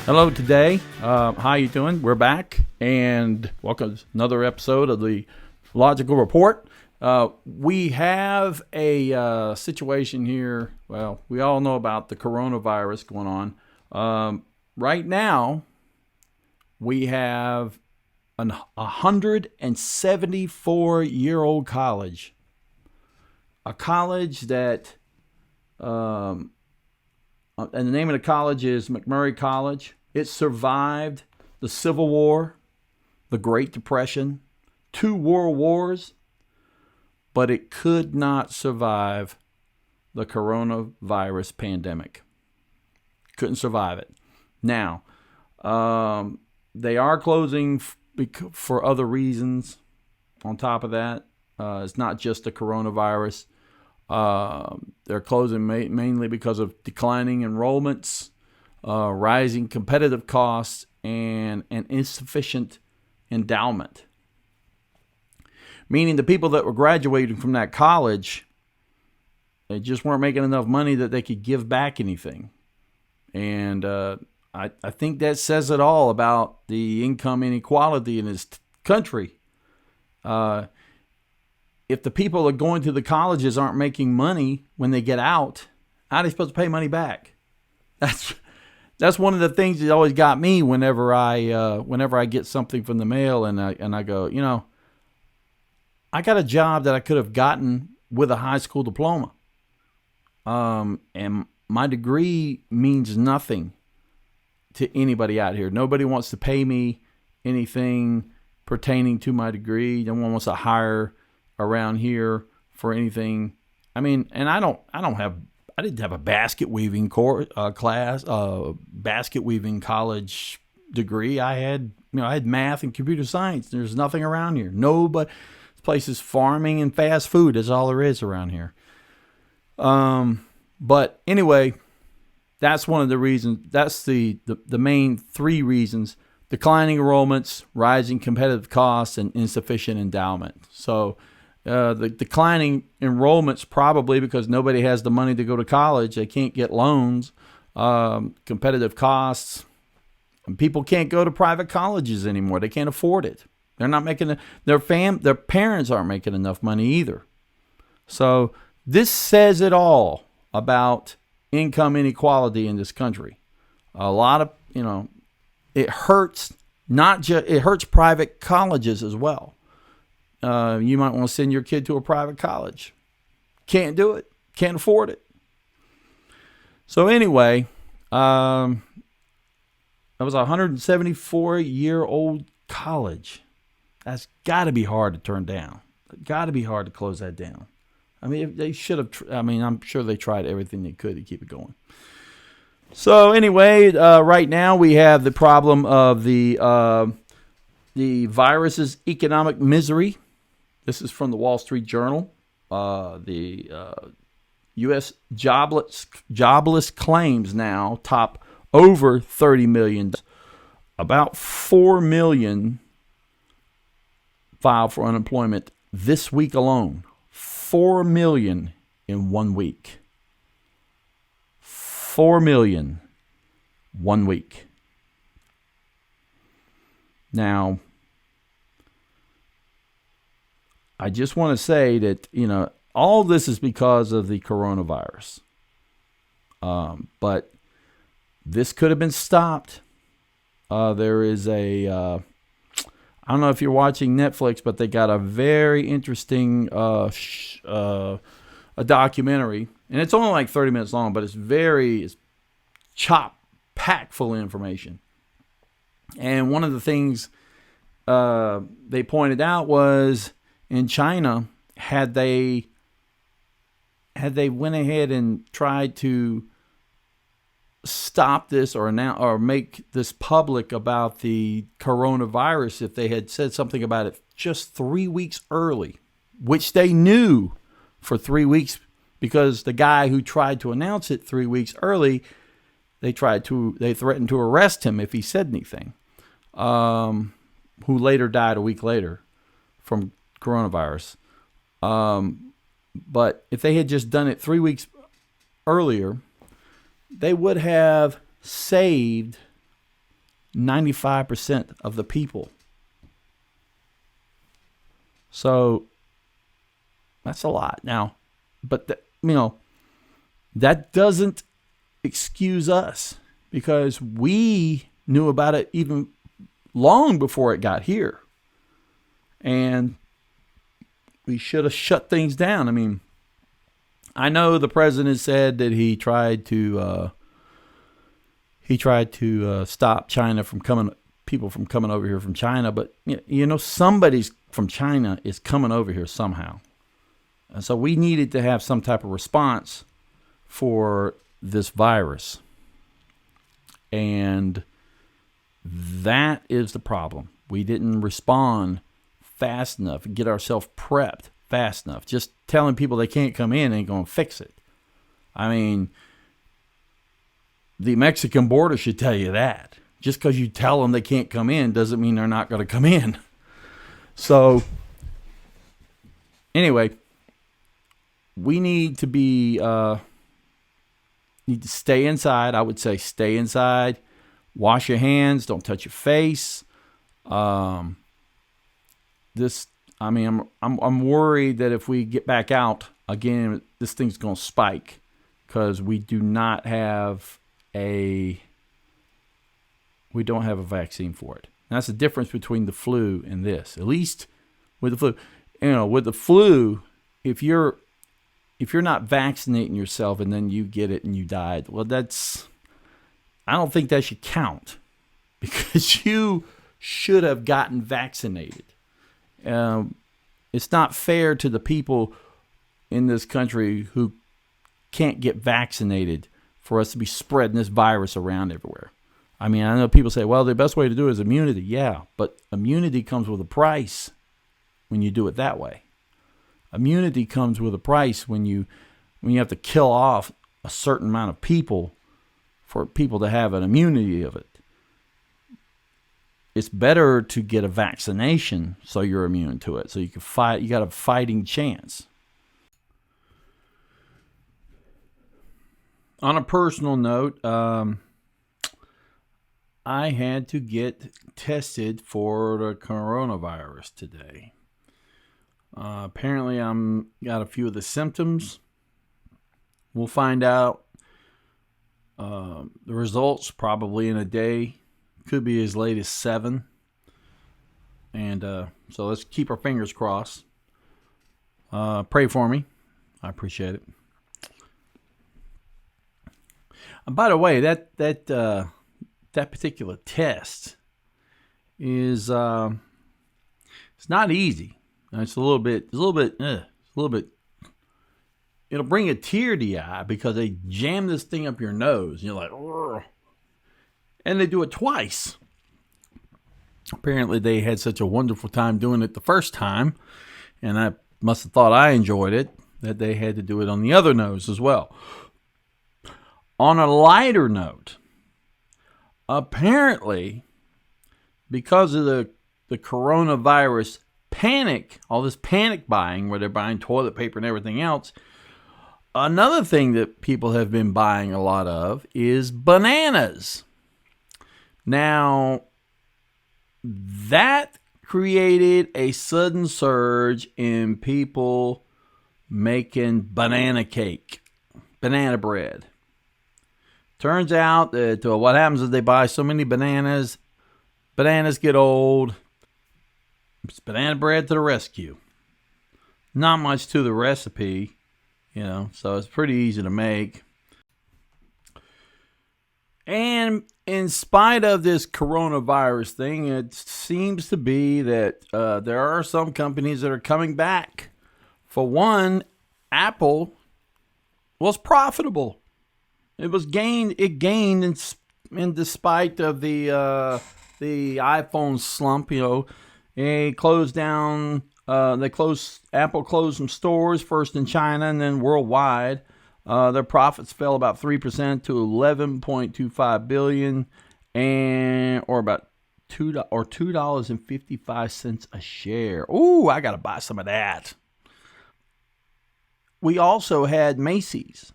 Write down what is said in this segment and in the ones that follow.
Hello today. How you doing? We're back, and welcome to another episode of the Logical Report. We have a situation here. Well, we all know about the coronavirus going on. Right now, we have a 174-year-old college. A college that, and the name of the college is McMurray College. It survived the Civil War, the Great Depression, 2 world wars, but it could not survive the coronavirus pandemic. Couldn't survive it. Now, they are closing for other reasons. On top of that, it's not just the coronavirus. They're closing mainly because of declining enrollments, rising competitive costs, and an insufficient endowment. Meaning the people that were graduating from that college, they just weren't making enough money that they could give back anything. And I think that says it all about the income inequality in this country. If the people that are going to the colleges aren't making money when they get out, how are they supposed to pay money back? That's one of the things that always got me whenever I get something from the mail and I go, I got a job that I could have gotten with a high school diploma, and my degree means nothing to anybody out here. Nobody wants to pay me anything pertaining to my degree. No one wants to hire around here for anything. I mean, and I didn't have a basket weaving basket weaving college degree. I had math and computer science. There's nothing around here. Nobody. This place is farming and fast food. Is all there is around here. But anyway, that's one of the reasons. That's the main 3 reasons: declining enrollments, rising competitive costs, and insufficient endowment. So the declining enrollments probably because nobody has the money to go to college. They can't get loans. Competitive costs. And people can't go to private colleges anymore. They can't afford it. They're not making their parents aren't making enough money either. So this says it all about income inequality in this country. A lot of, it hurts it hurts private colleges as well. You might want to send your kid to a private college. Can't do it. Can't afford it. So anyway, that was a 174-year-old college. That's got to be hard to turn down. Got to be hard to close that down. I mean, they should have. I'm sure they tried everything they could to keep it going. So anyway, right now we have the problem of the virus's economic misery. This is from the Wall Street Journal. The U.S. jobless claims now top over 30 million. About 4 million filed for unemployment this week alone. 4 million in 1 week. 4 million 1 week. Now, I just want to say that, all this is because of the coronavirus. But this could have been stopped. There is I don't know if you're watching Netflix, but they got a very interesting a documentary. And it's only like 30 minutes long, but it's packed full of information. And one of the things they pointed out was in China, had they went ahead and tried to stop this or make this public about the coronavirus, if they had said something about it just 3 weeks early, which they knew for 3 weeks because the guy who tried to announce it 3 weeks early, they threatened to arrest him if he said anything, who later died a week later from coronavirus. But if they had just done it 3 weeks earlier, they would have saved 95% of the people. So that's a lot. Now, but that doesn't excuse us, because we knew about it even long before it got here. And we should have shut things down. I mean, I know the president said that he tried to stop China from people from coming over here from China, but somebody's from China is coming over here somehow. And so we needed to have some type of response for this virus. And that is the problem. We didn't respond fast enough and get ourselves prepped fast enough. Just telling people they can't come in ain't going to fix it. I mean, the Mexican border should tell you that. Just because you tell them they can't come in doesn't mean they're not going to come in. So, anyway, we need to stay inside. I would say stay inside. Wash your hands. Don't touch your face. I'm worried that if we get back out again, this thing's going to spike, because we don't have a vaccine for it. And that's the difference between the flu and this. At least with the flu, with the flu, if you're not vaccinating yourself and then you get it and you died, well, I don't think that should count, because you should have gotten vaccinated. It's not fair to the people in this country who can't get vaccinated for us to be spreading this virus around everywhere. I mean, I know people say, well, the best way to do it is immunity. Yeah, but immunity comes with a price when you do it that way. Immunity comes with a price when you have to kill off a certain amount of people for people to have an immunity of it. It's better to get a vaccination so you're immune to it, so you can fight. You got a fighting chance. On a personal note, I had to get tested for the coronavirus today. Apparently, I'm got a few of the symptoms. We'll find out the results probably in a day. Could be as late as 7. And so let's keep our fingers crossed. Pray for me. I appreciate it. And by the way, that particular test is it's not easy. It's a little bit. It'll bring a tear to your eye, because they jam this thing up your nose. And you're like, ugh. And they do it twice. Apparently, they had such a wonderful time doing it the first time, and I must have thought I enjoyed it, that they had to do it on the other nose as well. On a lighter note, apparently, because of the coronavirus panic, all this panic buying where they're buying toilet paper and everything else, another thing that people have been buying a lot of is bananas. Now, that created a sudden surge in people making banana cake, banana bread. Turns out that what happens is they buy so many bananas get old. It's banana bread to the rescue. Not much to the recipe, so it's pretty easy to make. And in spite of this coronavirus thing, it seems to be that there are some companies that are coming back. For one, Apple was profitable. It gained in despite of the iPhone slump. They closed down. Apple closed some stores, first in China and then worldwide. Their profits fell about 3% to $11.25 billion, or about $2.55 a share. Ooh, I gotta buy some of that. We also had Macy's.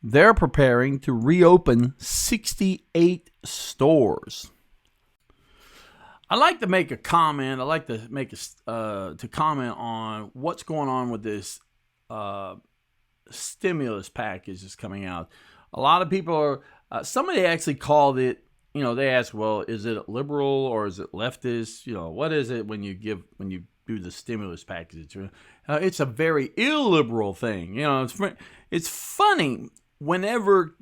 They're preparing to reopen 68 stores. I like to make a comment. I like to make to comment on what's going on with this stimulus package that's coming out. A lot of people are. Somebody actually called it. They ask, well, is it liberal or is it leftist? What is it when you do the stimulus package? It's a very illiberal thing. It's funny whenever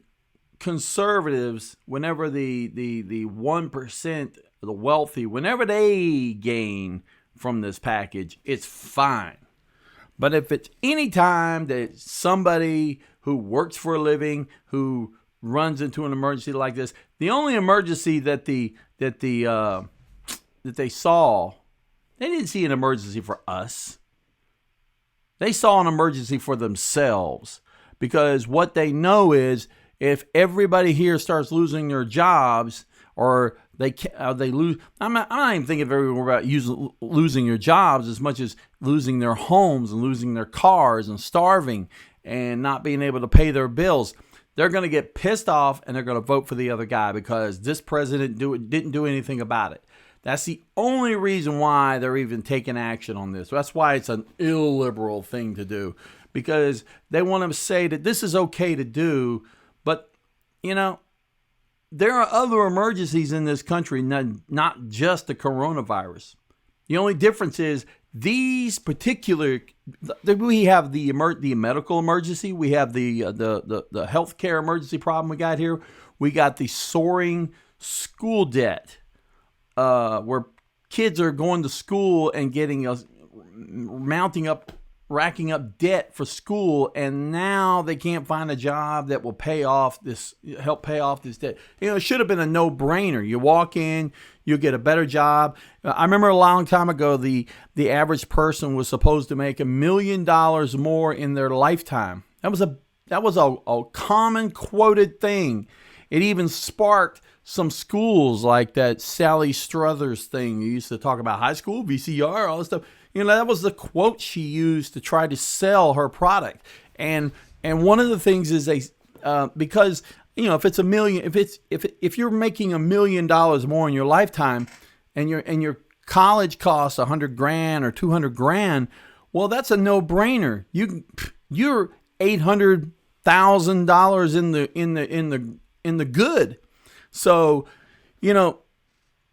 conservatives, whenever the 1%, the wealthy, whenever they gain from this package, it's fine. But if it's any time that somebody who works for a living, who runs into an emergency like this, the only emergency that they saw, they didn't see an emergency for us. They saw an emergency for themselves, because what they know is if everybody here starts losing their jobs, or they lose. I'm not even thinking of everyone about losing your jobs as much as losing their homes and losing their cars and starving and not being able to pay their bills. They're going to get pissed off and they're going to vote for the other guy because this president didn't do anything about it. That's the only reason why they're even taking action on this. That's why it's an illiberal thing to do, because they want to say that this is okay to do, but there are other emergencies in this country, not just the coronavirus. The only difference is these particular. We have the medical emergency. We have the healthcare emergency problem we got here. We got the soaring school debt, where kids are going to school and racking up debt for school, and now they can't find a job that will help pay off this debt. It should have been a no-brainer. You walk in, you'll get a better job. I remember a long time ago, the average person was supposed to make $1 million more in their lifetime. That was a common quoted thing. It even sparked some schools like that Sally Struthers thing. You used to talk about high school, VCR, all this stuff. That was the quote she used to try to sell her product. And one of the things is because if it's $1 million, if you're making $1 million more in your lifetime, and your college costs $100,000 or $200,000, well, that's a no-brainer. You're $800,000 in the good. So,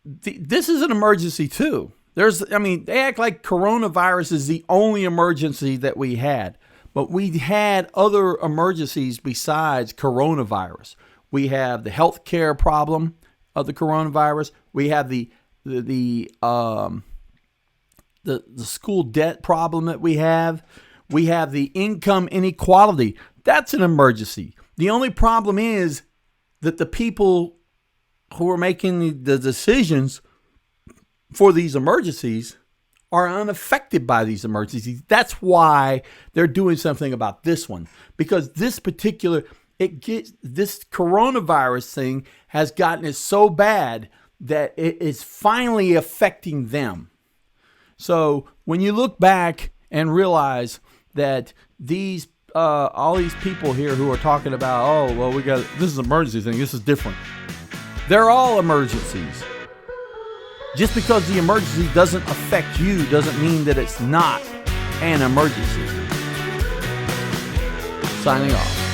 this is an emergency too. They act like coronavirus is the only emergency that we had, but we had other emergencies besides coronavirus. We have the healthcare problem of the coronavirus. We have the school debt problem that we have. We have the income inequality. That's an emergency. The only problem is that the people who are making the decisions for these emergencies are unaffected by these emergencies. That's why they're doing something about this one, because this coronavirus thing has gotten it so bad that it is finally affecting them. So when you look back and realize that all these people here who are talking about, this is an emergency thing, this is different. They're all emergencies. Just because the emergency doesn't affect you doesn't mean that it's not an emergency. Signing off.